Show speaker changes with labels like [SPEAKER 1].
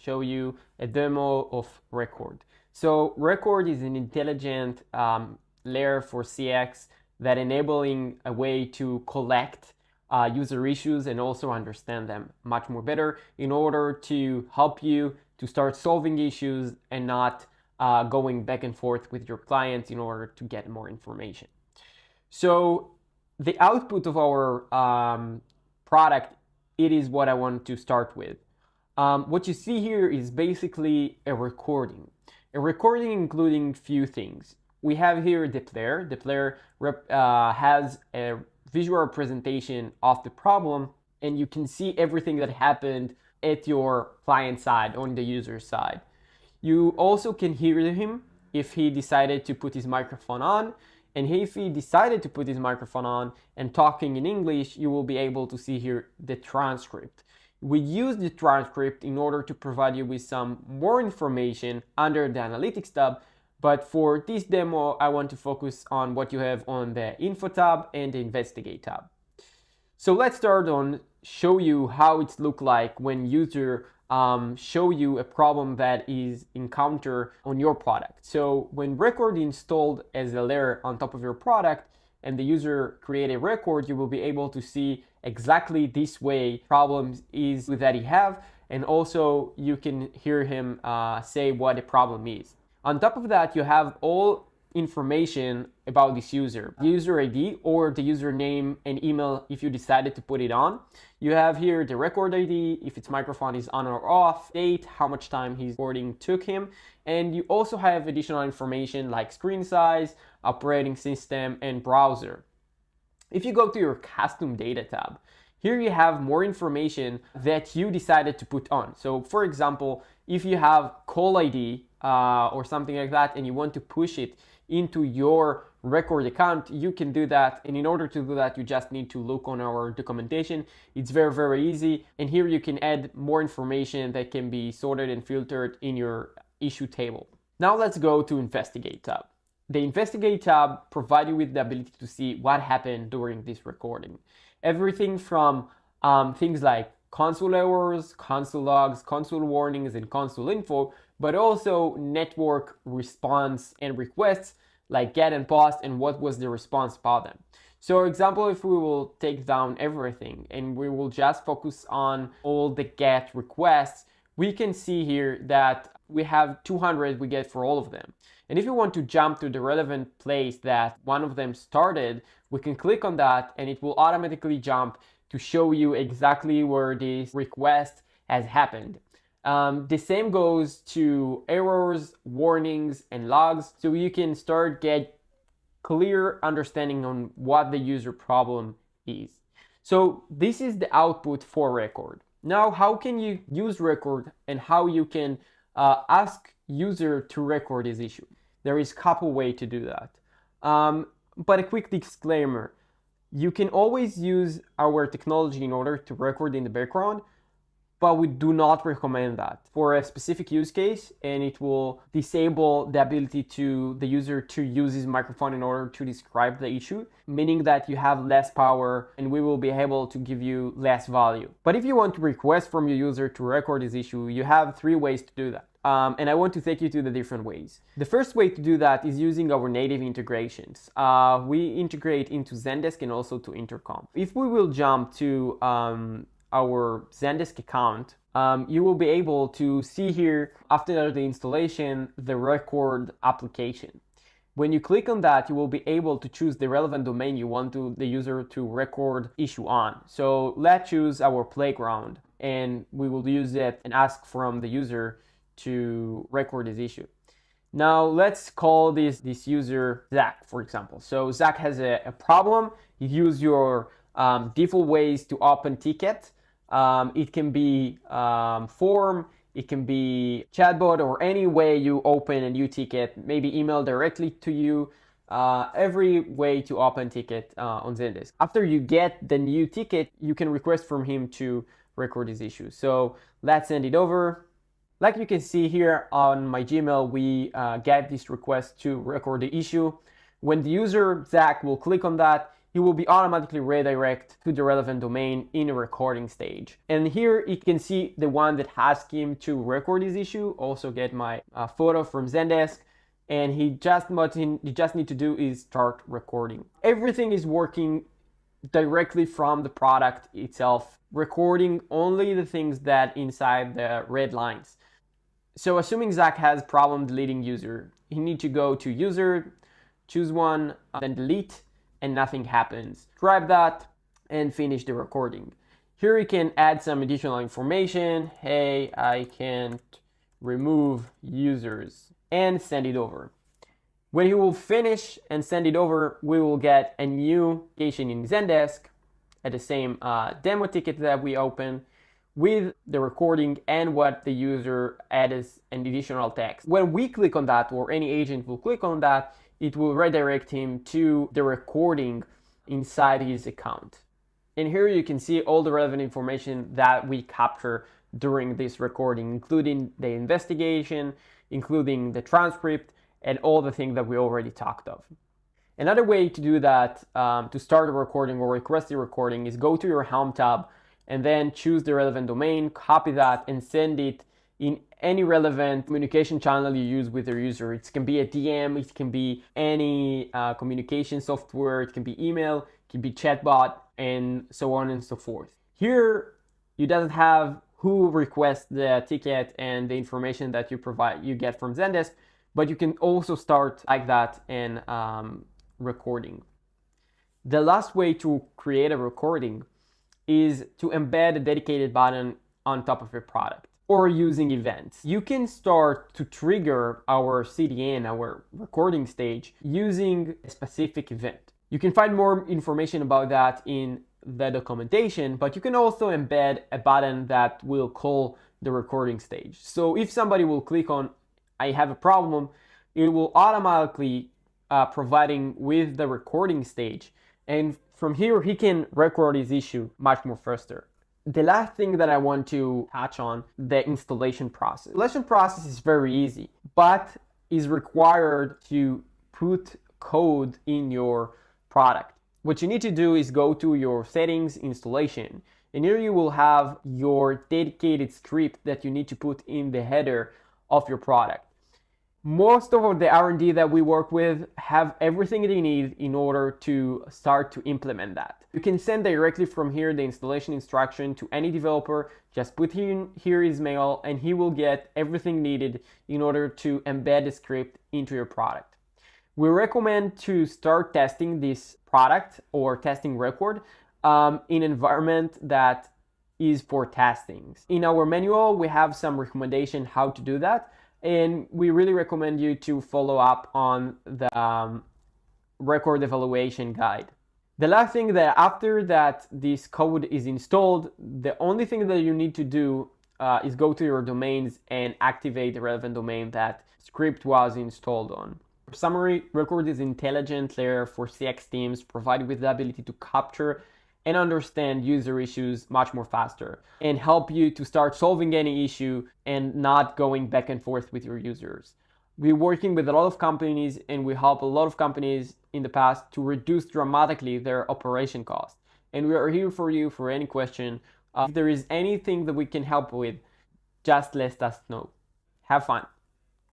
[SPEAKER 1] show you a demo of Record. So Record is an intelligent layer for CX that enabling a way to collect user issues and also understand them much more better in order to help you to start solving issues and not going back and forth with your clients in order to get more information. So the output of our product, it is what I want to start with. What you see here is basically a recording including few things. We have here the player. The player has a visual representation of the problem, and you can see everything that happened at your client side, on the user side. You also can hear him if he decided to put his microphone on, and if he decided to put his microphone on and talking in English, you will be able to see here the transcript. We use the transcript in order to provide you with some more information under the Analytics tab, but for this demo, I want to focus on what you have on the Info tab and the Investigate tab. So let's start on show you how it looks like when user show you a problem that is encountered on your product. So when Record installed as a layer on top of your product and the user create a record, you will be able to see exactly this way problems is that he have, and also you can hear him say what the problem is. On top of that, you have all information about this user, the user ID or the username and email if you decided to put it on. You have here the record ID, if its microphone is on or off, date, how much time his recording took him, and you also have additional information like screen size, operating system, and browser. If you go to your custom data tab, here you have more information that you decided to put on. So for example, if you have call ID or something like that and you want to push it into your Record account, you can do that. And in order to do that, you just need to look on our documentation. It's very, very easy. And here you can add more information that can be sorted and filtered in your issue table. Now let's go to Investigate tab. The Investigate tab provides you with the ability to see what happened during this recording. Everything from things like console errors, console logs, console warnings, and console info, but also network response and requests like get and post and what was the response about them. So for example, if we will take down everything and we will just focus on all the get requests, we can see here that we have 200 we get for all of them. And if you want to jump to the relevant place that one of them started, we can click on that and it will automatically jump to show you exactly where this request has happened. The same goes to errors, warnings, and logs, so you can start get clear understanding on what the user problem is. So this is the output for Record. Now, how can you use Record and how you can ask user to record his issue? There is a couple ways to do that. But a quick disclaimer, you can always use our technology in order to record in the background, but we do not recommend that for a specific use case, and it will disable the ability to the user to use his microphone in order to describe the issue, meaning that you have less power and we will be able to give you less value. But if you want to request from your user to record his issue, you have 3 ways to do that. And I want to take you to the different ways. The first way to do that is using our native integrations. We integrate into Zendesk and also to Intercom. If we will jump to our Zendesk account, you will be able to see here after the installation the Record application. When you click on that, you will be able to choose the relevant domain you want the user to record issue on. So let's choose our playground and we will use it and ask from the user to record his issue. Now let's call this user Zach, for example. So Zach has a problem. You use your default ways to open ticket. It can be form, it can be chatbot, or any way you open a new ticket, maybe email directly to you, every way to open ticket on Zendesk. After you get the new ticket, you can request from him to record his issue. So let's send it over. Like you can see here on my Gmail, we get this request to record the issue. When the user, Zach, will click on that, he will be automatically redirected to the relevant domain in a recording stage. And here you can see the one that asked him to record his issue. Also get my photo from Zendesk. And he just need to do is start recording. Everything is working directly from the product itself, recording only the things that inside the red lines. So assuming Zach has problem deleting user, he need to go to user, choose one, then delete, and nothing happens. Grab that and finish the recording. Here you can add some additional information. Hey, I can't remove users, and send it over. When he will finish and send it over, we will get a new application in Zendesk at the same demo ticket that we open with the recording and what the user added as an additional text. When we click on that, or any agent will click on that, it will redirect him to the recording inside his account. And here you can see all the relevant information that we capture during this recording, including the investigation, including the transcript, and all the things that we already talked of. Another way to do that, to start a recording or request a recording, is go to your Helm tab and then choose the relevant domain, copy that, and send it in any relevant communication channel you use with your user. It can be a DM, it can be any communication software, it can be email, it can be chatbot, and so on and so forth. Here, you doesn't have who requests the ticket and the information that you get from Zendesk, but you can also start like that in recording. The last way to create a recording is to embed a dedicated button on top of your product or using events. You can start to trigger our CDN, our recording stage, using a specific event. You can find more information about that in the documentation, but you can also embed a button that will call the recording stage. So if somebody will click on I have a problem, it will automatically providing with the recording stage. And from here, he can record his issue much more faster. The last thing that I want to touch on, the installation process. Installation process is very easy, but is required to put code in your product. What you need to do is go to your settings, installation, and here you will have your dedicated script that you need to put in the header of your product. Most of the R&D that we work with have everything they need in order to start to implement that. You can send directly from here the installation instruction to any developer. Just put in here his mail and he will get everything needed in order to embed the script into your product. We recommend to start testing this product or testing record in an environment that is for testing. In our manual, we have some recommendation how to do that. And we really recommend you to follow up on the record evaluation guide. The last thing that after that this code is installed, the only thing that you need to do is go to your domains and activate the relevant domain that script was installed on. Summary, Record is an intelligent layer for CX teams provided with the ability to capture and understand user issues much more faster and help you to start solving any issue and not going back and forth with your users. We're working with a lot of companies and we help a lot of companies in the past to reduce dramatically their operation costs. And we are here for you for any question. If there is anything that we can help with, just let us know. Have fun.